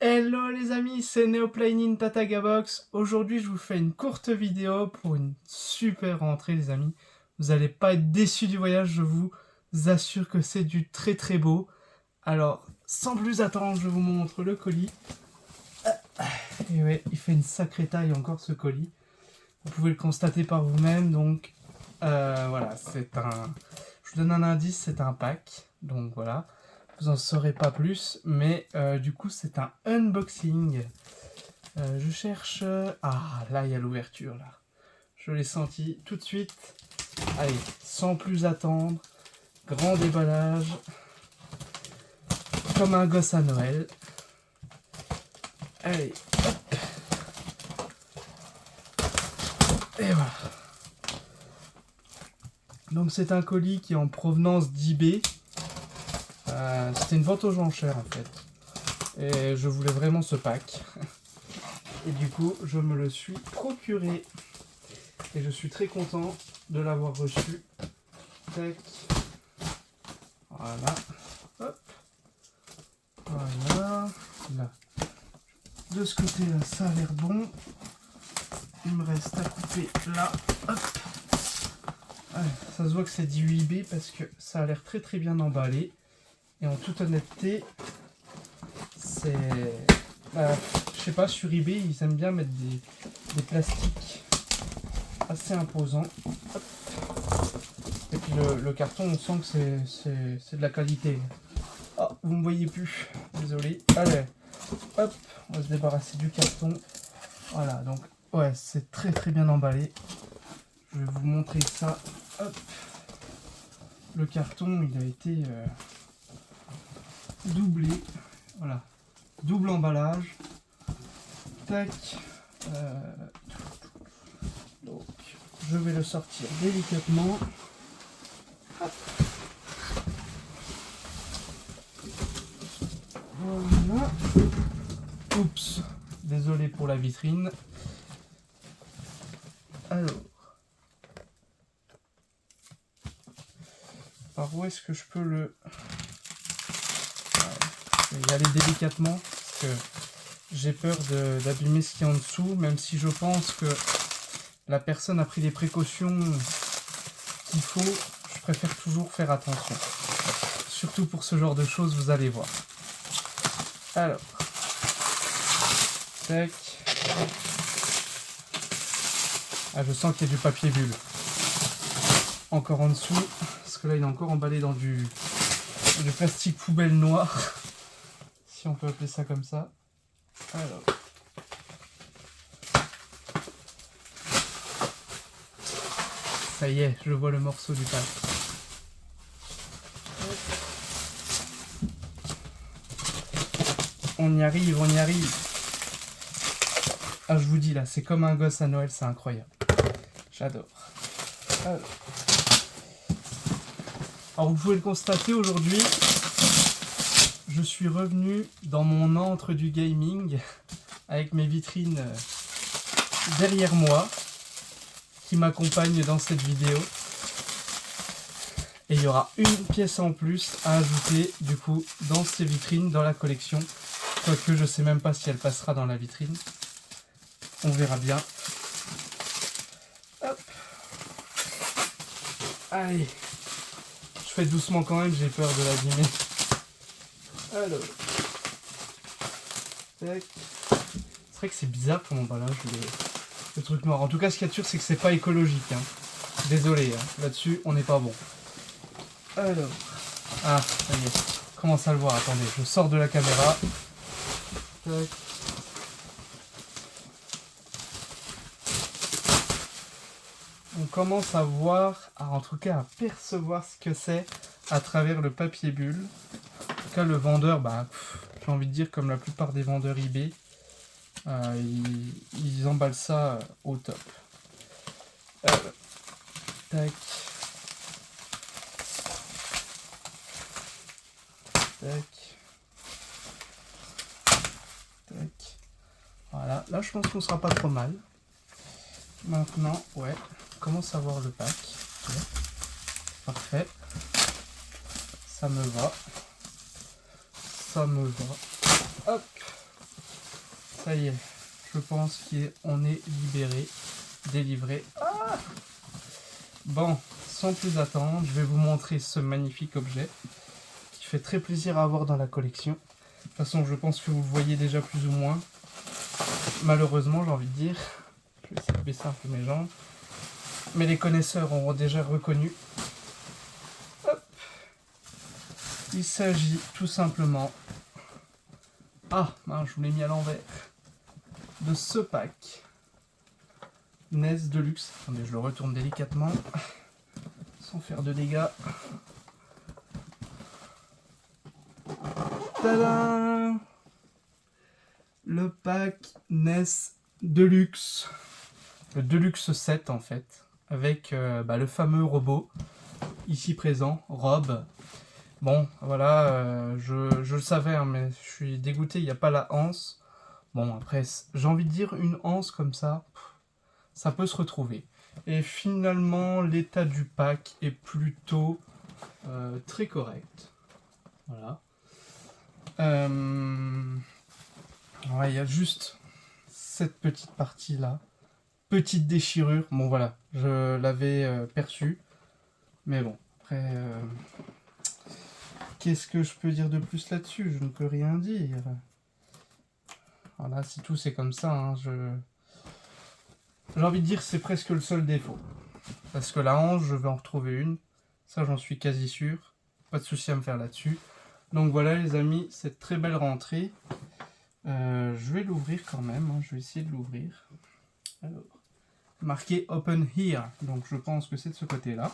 Hello les amis, c'est Neoplane Tatagabox. Aujourd'hui je vous fais une courte vidéo pour une super rentrée les amis. Vous n'allez pas être déçus du voyage, je vous assure que c'est du très très beau. Alors sans plus attendre, je vous montre le colis. Et ouais, il fait une sacrée taille encore ce colis. Vous pouvez le constater par vous-même, donc voilà, c'est un... Je vous donne un indice, c'est un pack, donc voilà. Vous en saurez pas plus, mais du coup c'est un unboxing. Je cherche... Ah, là il y a l'ouverture, là. Je l'ai senti tout de suite. Allez, sans plus attendre, grand déballage, comme un gosse à Noël. Allez, hop. Et voilà. Donc c'est un colis qui est en provenance d'eBay. C'était une vente aux enchères en fait. Et je voulais vraiment ce pack. Et du coup, je me le suis procuré. Et je suis très content de l'avoir reçu. Tac. Voilà. Hop. Voilà. Là. De ce côté-là, ça a l'air bon. Il me reste à couper là. Hop. Ouais, ça se voit que c'est du eBay parce que ça a l'air très très bien emballé. Et en toute honnêteté, c'est... je sais pas, sur eBay, ils aiment bien mettre des plastiques assez imposants. Hop. Et puis le carton, on sent que c'est de la qualité. Oh, vous me voyez plus, désolé. Allez, hop, on va se débarrasser du carton. Voilà, donc, ouais, c'est très très bien emballé. Je vais vous montrer ça. Hop. Le carton, il a été doublé. Voilà, double emballage. Tac. Donc, je vais le sortir délicatement. Hop. Voilà. Oups. Désolé pour la vitrine. Alors. Par où est-ce que je peux le... Je vais y aller délicatement parce que j'ai peur d'abîmer ce qu'il y a en dessous, même si je pense que la personne a pris les précautions qu'il faut. Je préfère toujours faire attention. Surtout pour ce genre de choses, vous allez voir. Alors. Tac. Ah, je sens qu'il y a du papier bulle. Encore en dessous. Parce que là, il est encore emballé dans du plastique poubelle noir. Si on peut appeler ça comme ça. Alors. Ça y est, je vois le morceau du pack. On y arrive, on y arrive. Ah, je vous dis là, c'est comme un gosse à Noël, c'est incroyable. J'adore. Alors, vous pouvez le constater aujourd'hui, je suis revenu dans mon antre du gaming avec mes vitrines derrière moi qui m'accompagnent dans cette vidéo. Et il y aura une pièce en plus à ajouter du coup dans ces vitrines, dans la collection. Quoique je sais même pas si elle passera dans la vitrine. On verra bien. Hop. Allez. Je fais doucement quand même, j'ai peur de l'abîmer. Alors. Tac. C'est vrai que c'est bizarre comme emballage, le truc noir. En tout cas, ce qu'il y a de sûr, c'est que c'est pas écologique. Hein. Désolé, hein. Là-dessus, on n'est pas bon. Alors. Ah, ça y est. Commence à le voir. Attendez, je sors de la caméra. Tac. On commence à voir, en tout cas à percevoir ce que c'est à travers le papier bulle. En tout cas, le vendeur, j'ai envie de dire comme la plupart des vendeurs eBay, ils emballent ça au top. Tac. Tac. Tac. Voilà, là je pense qu'on sera pas trop mal. Maintenant, ouais, on commence à voir le pack. Ouais. Parfait. Ça me va. Ça me va. Hop. Ça y est, je pense qu'on est libéré, délivré. Ah, bon, sans plus attendre, je vais vous montrer ce magnifique objet qui fait très plaisir à avoir dans la collection. De toute façon, je pense que vous le voyez déjà plus ou moins. Malheureusement, j'ai envie de dire. Je vais essayer de baisser un peu mes jambes. Mais les connaisseurs auront déjà reconnu. Hop. Il s'agit tout simplement... Ah, mince, je vous l'ai mis à l'envers. De ce pack NES Deluxe. Attendez, je le retourne délicatement. Sans faire de dégâts. Tadam! Le pack NES Deluxe. Le Deluxe 7 en fait. Avec le fameux robot. Ici présent, Rob. Bon, voilà, je le savais, hein, mais je suis dégoûté, il n'y a pas la anse. Bon, après, j'ai envie de dire une anse comme ça, ça peut se retrouver. Et finalement, l'état du pack est plutôt très correct. Voilà. Ouais, il y a juste cette petite partie-là. Petite déchirure. Bon, voilà, je l'avais perçu. Mais bon, après... Qu'est-ce que je peux dire de plus là-dessus? Je ne peux rien dire. Voilà, c'est tout, c'est comme ça. Hein. J'ai envie de dire que c'est presque le seul défaut. Parce que la hanche, je vais en retrouver une. Ça, j'en suis quasi sûr. Pas de souci à me faire là-dessus. Donc voilà, les amis, cette très belle rentrée. Je vais l'ouvrir quand même. Hein. Je vais essayer de l'ouvrir. Alors, marqué Open Here. Donc je pense que c'est de ce côté-là.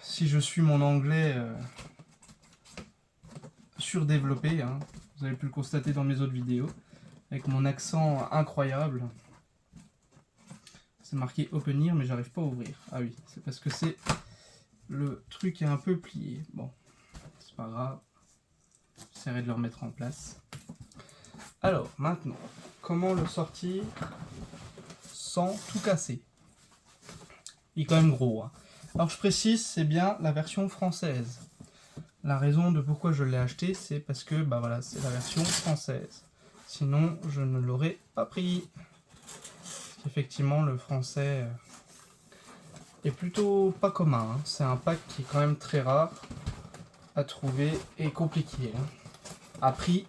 Si je suis mon anglais surdéveloppé, hein, vous avez pu le constater dans mes autres vidéos, avec mon accent incroyable. C'est marqué Open Here, mais j'arrive pas à ouvrir. Ah oui, c'est parce que le truc est un peu plié. Bon, c'est pas grave. J'essaierai de le remettre en place. Alors, maintenant, comment le sortir sans tout casser? Il est quand même gros. Hein. Alors, je précise, c'est bien la version française. La raison de pourquoi je l'ai acheté, c'est parce que voilà, c'est la version française. Sinon, je ne l'aurais pas pris. Effectivement, le français est plutôt pas commun. Hein. C'est un pack qui est quand même très rare à trouver et compliqué. Hein. À prix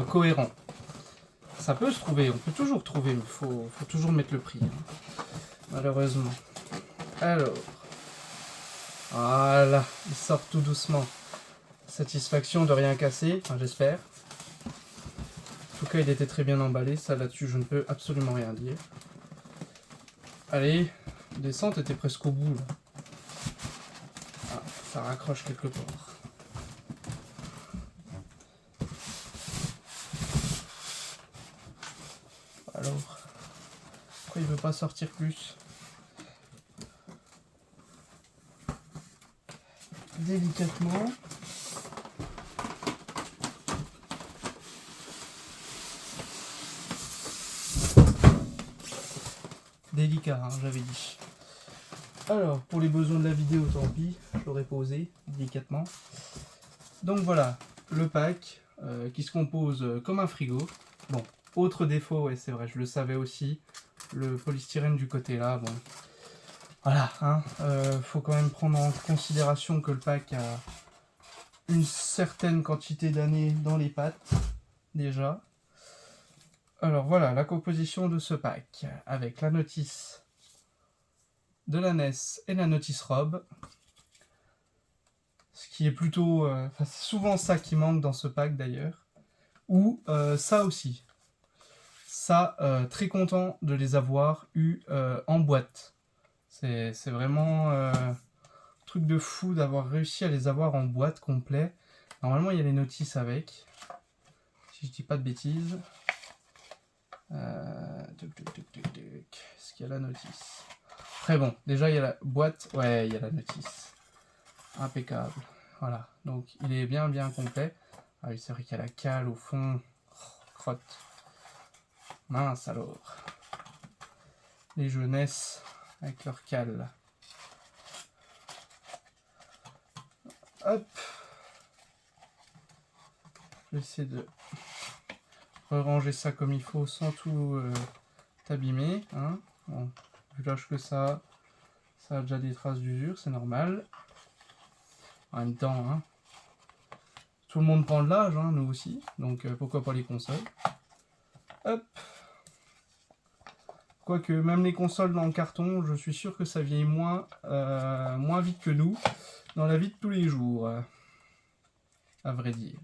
cohérent. Ça peut se trouver, on peut toujours trouver, il faut toujours mettre le prix. Hein. Malheureusement. Alors, voilà, il sort tout doucement. Satisfaction de rien casser, enfin j'espère. En tout cas, il était très bien emballé, ça là-dessus je ne peux absolument rien dire. Allez, descente était presque au bout là. Ah, ça raccroche quelque part. Alors, pourquoi il veut pas sortir plus? Délicatement. Délicat, hein, j'avais dit. Alors, pour les besoins de la vidéo, tant pis, je l'aurais posé délicatement. Donc voilà, le pack qui se compose comme un frigo. Bon, autre défaut, ouais, c'est vrai, je le savais aussi. Le polystyrène du côté là, bon. Voilà, hein, faut quand même prendre en considération que le pack a une certaine quantité d'années dans les pattes, déjà. Alors voilà, la composition de ce pack, avec la notice de la NES et la notice Rob. Ce qui est plutôt... c'est souvent ça qui manque dans ce pack d'ailleurs. Ou ça aussi. Ça, très content de les avoir eu en boîte. C'est vraiment truc de fou d'avoir réussi à les avoir en boîte complet. Normalement, il y a les notices avec. Si je dis pas de bêtises. Est-ce qu'il y a la notice? Très bon. Déjà, il y a la boîte. Ouais, il y a la notice. Impeccable. Voilà. Donc, il est bien complet. Ah oui, c'est vrai qu'il y a la cale au fond. Oh, crotte. Mince alors. Les jeunesses avec leur cale. Hop. Je vais essayer de ranger ça comme il faut sans tout t'abîmer. Hein. Bon, vu l'âge que ça a déjà des traces d'usure, c'est normal. En même temps, hein, tout le monde prend de l'âge, hein, nous aussi, donc pourquoi pas les consoles. Hop. Quoique, même les consoles dans le carton, je suis sûr que ça vieillit moins vite que nous, dans la vie de tous les jours, à vrai dire.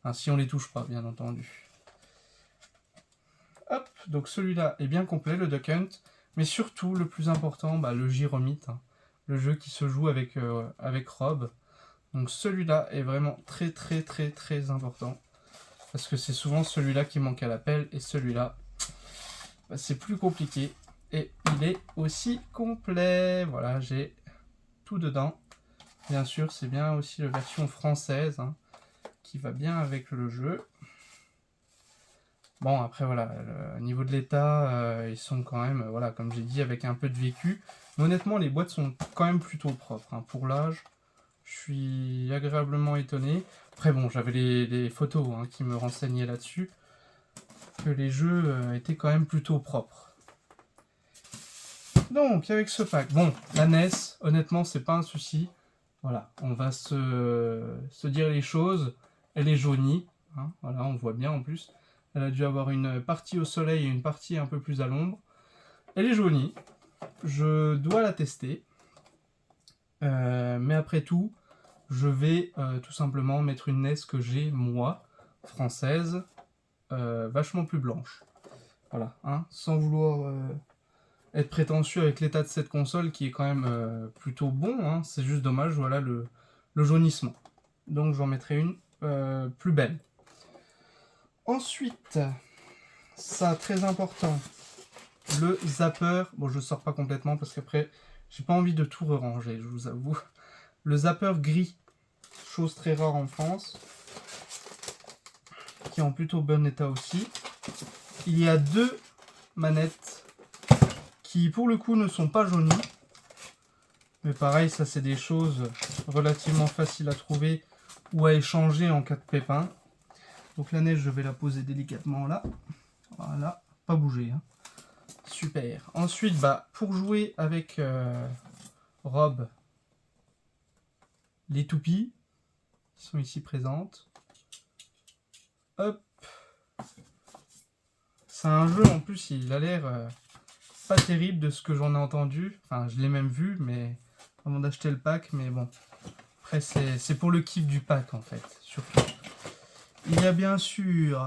Enfin, si on les touche pas, bien entendu. Hop, donc celui-là est bien complet, le Duck Hunt, mais surtout, le plus important, bah, le Gyromite, hein, le jeu qui se joue avec Rob. Donc celui-là est vraiment très important, parce que c'est souvent celui-là qui manque à l'appel, et celui-là, bah, c'est plus compliqué, et il est aussi complet. Voilà, j'ai tout dedans. Bien sûr, c'est bien aussi la version française, hein, qui va bien avec le jeu. Bon, après, voilà, au niveau de l'état, ils sont quand même, voilà, comme j'ai dit, avec un peu de vécu. Mais honnêtement, les boîtes sont quand même plutôt propres. Hein. Pour l'âge, je suis agréablement étonné. Après, bon, j'avais les photos hein, qui me renseignaient là-dessus, que les jeux étaient quand même plutôt propres. Donc, avec ce pack, bon, la NES, honnêtement, c'est pas un souci. Voilà, on va se dire les choses. Elle est jaunie, hein, voilà, on voit bien en plus. Elle a dû avoir une partie au soleil et une partie un peu plus à l'ombre. Elle est jaunie. Je dois la tester. Mais après tout, je vais tout simplement mettre une NES que j'ai, moi, française, vachement plus blanche. Voilà, hein, sans vouloir être prétentieux avec l'état de cette console qui est quand même plutôt bon. Hein, c'est juste dommage, voilà, le jaunissement. Donc j'en mettrai une plus belle. Ensuite, ça très important, le zapper. Bon, je sors pas complètement parce qu'après, j'ai pas envie de tout ranger, je vous avoue. Le zapper gris, chose très rare en France, qui est en plutôt bon état aussi. Il y a deux manettes qui, pour le coup, ne sont pas jaunies. Mais pareil, ça c'est des choses relativement faciles à trouver ou à échanger en cas de pépin. Donc la neige, je vais la poser délicatement là. Voilà, pas bouger. Hein. Super. Ensuite, bah, pour jouer avec Rob, les toupies qui sont ici présentes. Hop. C'est un jeu, en plus, il a l'air pas terrible de ce que j'en ai entendu. Enfin, je l'ai même vu, mais avant d'acheter le pack, mais bon. Après, c'est pour le kiff du pack, en fait, surtout. Il y a bien sûr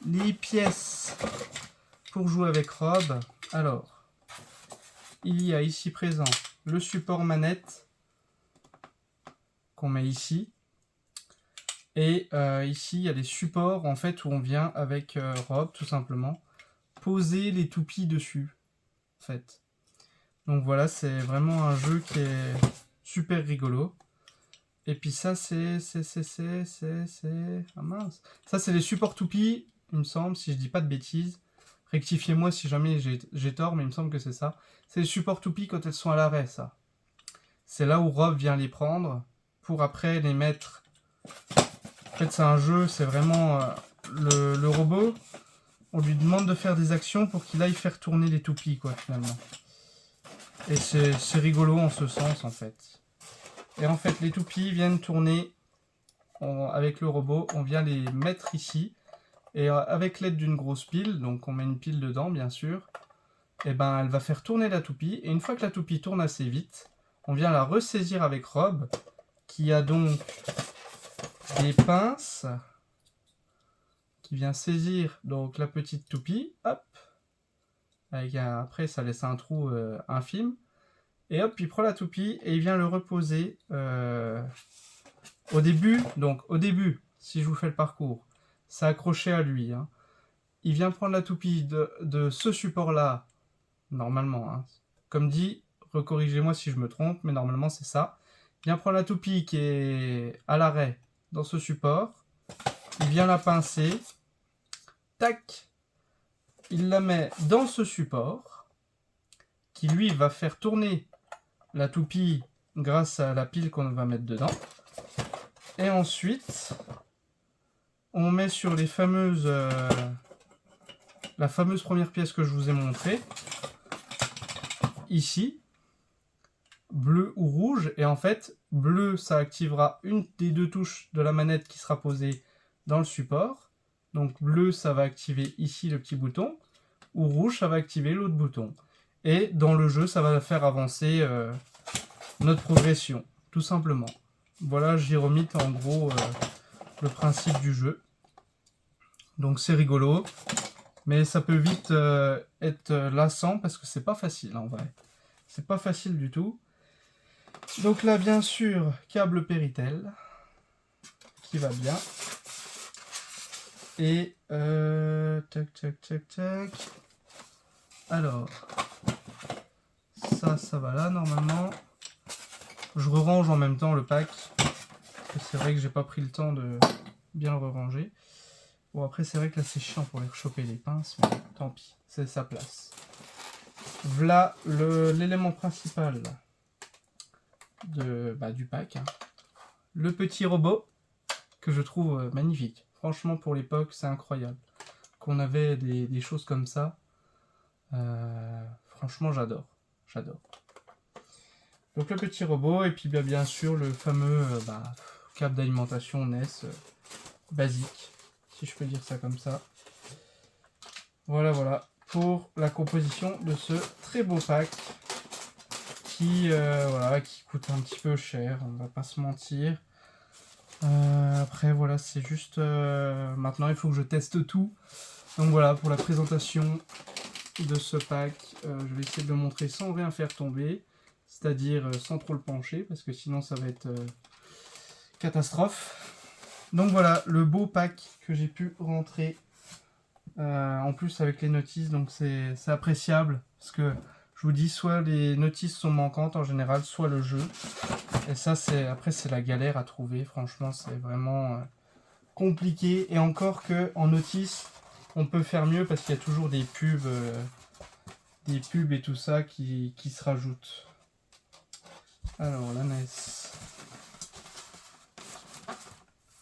les pièces pour jouer avec Rob. Alors, il y a ici présent le support manette qu'on met ici. Et ici, il y a les supports en fait où on vient avec Rob, tout simplement, poser les toupies dessus. En fait. Donc voilà, c'est vraiment un jeu qui est super rigolo. Et puis ça, ah mince. Ça, c'est les supports toupies, il me semble, si je dis pas de bêtises. Rectifiez-moi si jamais j'ai tort, mais il me semble que c'est ça. C'est les supports toupies quand elles sont à l'arrêt, ça. C'est là où Rob vient les prendre pour après les mettre. En fait, c'est un jeu, c'est vraiment le robot. On lui demande de faire des actions pour qu'il aille faire tourner les toupies, quoi, finalement. Et c'est rigolo en ce sens, en fait. Et en fait, les toupies viennent tourner avec le robot. On vient les mettre ici. Et avec l'aide d'une grosse pile, donc on met une pile dedans, bien sûr, et ben elle va faire tourner la toupie. Et une fois que la toupie tourne assez vite, on vient la ressaisir avec Rob, qui a donc des pinces, qui vient saisir donc la petite toupie, hop, avec après ça laisse un trou infime. Et hop, il prend la toupie et il vient le reposer au début. Donc au début, si je vous fais le parcours, c'est accroché à lui. Hein. Il vient prendre la toupie de ce support-là, normalement. Hein. Comme dit, recorrigez-moi si je me trompe, mais normalement c'est ça. Il vient prendre la toupie qui est à l'arrêt dans ce support. Il vient la pincer. Tac. Il la met dans ce support qui lui va faire tourner la toupie grâce à la pile qu'on va mettre dedans. Et ensuite, on met sur les fameuses... la fameuse première pièce que je vous ai montrée. Ici. Bleu ou rouge. Et en fait, bleu, ça activera une des deux touches de la manette qui sera posée dans le support. Donc bleu, ça va activer ici le petit bouton. Ou rouge, ça va activer l'autre bouton. Et dans le jeu, ça va faire avancer notre progression, tout simplement. Voilà, j'ai remis en gros le principe du jeu. Donc c'est rigolo. Mais ça peut vite être lassant parce que c'est pas facile en vrai. C'est pas facile du tout. Donc là, bien sûr, câble Péritel qui va bien. Et tac, tac, tac, tac. Alors, ça va là normalement. Je re-range en même temps le pack. C'est vrai que j'ai pas pris le temps de bien le re-ranger. Bon, après, c'est vrai que là, c'est chiant pour les rechoper les pinces, mais tant pis, c'est sa place. Voilà l'élément principal du pack. Hein. Le petit robot que je trouve magnifique. Franchement, pour l'époque, c'est incroyable. Qu'on avait des choses comme ça. Franchement, j'adore. J'adore. Donc le petit robot, et puis bien sûr le fameux câble d'alimentation NES basique, si je peux dire ça comme ça. Voilà pour la composition de ce très beau pack qui coûte un petit peu cher, on va pas se mentir. Après voilà, c'est juste maintenant il faut que je teste tout. Donc voilà pour la présentation de ce pack. Je vais essayer de le montrer sans rien faire tomber, c'est-à-dire sans trop le pencher parce que sinon ça va être catastrophe. Donc voilà le beau pack que j'ai pu rentrer en plus avec les notices, donc c'est appréciable parce que je vous dis soit les notices sont manquantes en général, soit le jeu, et ça après c'est la galère à trouver. Franchement c'est vraiment compliqué, et encore que en notice on peut faire mieux parce qu'il y a toujours des pubs et tout ça qui se rajoutent. Alors la NES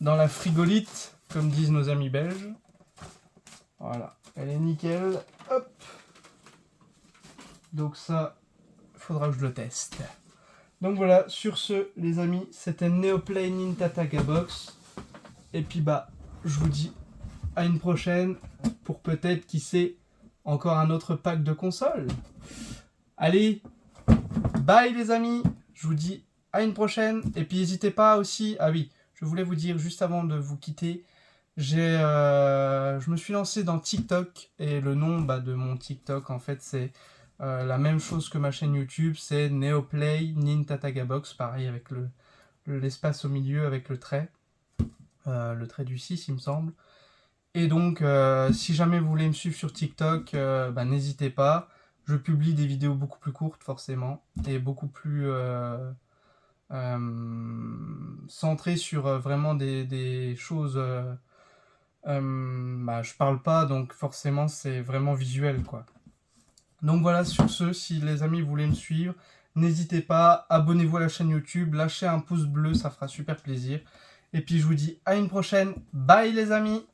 dans la frigolite comme disent nos amis belges. Voilà, elle est nickel. Hop. Donc ça, il faudra que je le teste. Donc voilà, sur ce, les amis, c'était Neoplay Ninja Box. Et puis je vous dis à une prochaine pour peut-être, qui sait, encore un autre pack de consoles. Allez, bye les amis. Je vous dis à une prochaine. Et puis n'hésitez pas aussi, ah oui, je voulais vous dire juste avant de vous quitter, je me suis lancé dans TikTok, et le nom de mon TikTok en fait c'est la même chose que ma chaîne YouTube, c'est Neoplay Ninja Box, pareil avec l'espace au milieu avec le trait du 6 il me semble. Et donc si jamais vous voulez me suivre sur TikTok, n'hésitez pas, je publie des vidéos beaucoup plus courtes forcément, et beaucoup plus centrées sur vraiment des choses... je parle pas, donc forcément c'est vraiment visuel quoi. Donc voilà, sur ce, si les amis voulaient me suivre, n'hésitez pas, abonnez-vous à la chaîne YouTube, lâchez un pouce bleu, ça fera super plaisir. Et puis je vous dis à une prochaine, bye les amis.